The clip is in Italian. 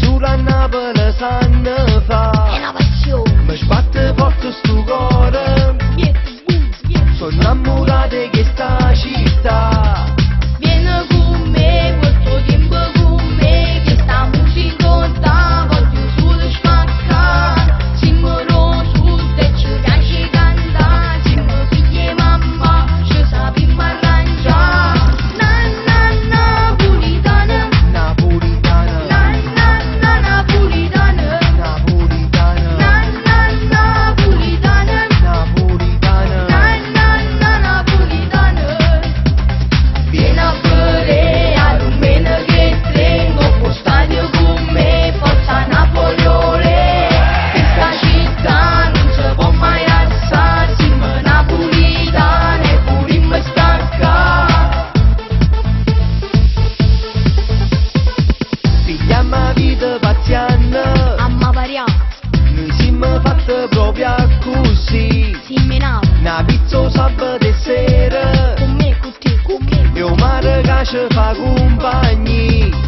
solo a Napoli sanno fa. È una passione. Mi sbatte forte sto cuore, sono innamorato di questa città. Vieni con me, questo tempo con me, che sta musica ta voglio solo spaccare. Siamo sul tetto, piace cantare, siamo figli e mamma, ci sappiamo arrangiare. Napolitana, Napolitana, napolitana, napolitana, napolitana, napolitana. napolitana. Vieni a bere a domenica 3, dopo stadio con me, forza Napoleone. Questa città non si può mai alzare, siamo napolitane e vogliamo staccare. Pigliamo vita paziente, Amma pariamo, noi siamo fatti proprio così. si menava, Una pizza sabato e sera, con me, con te, con me. e un mare che ci fa compagnia.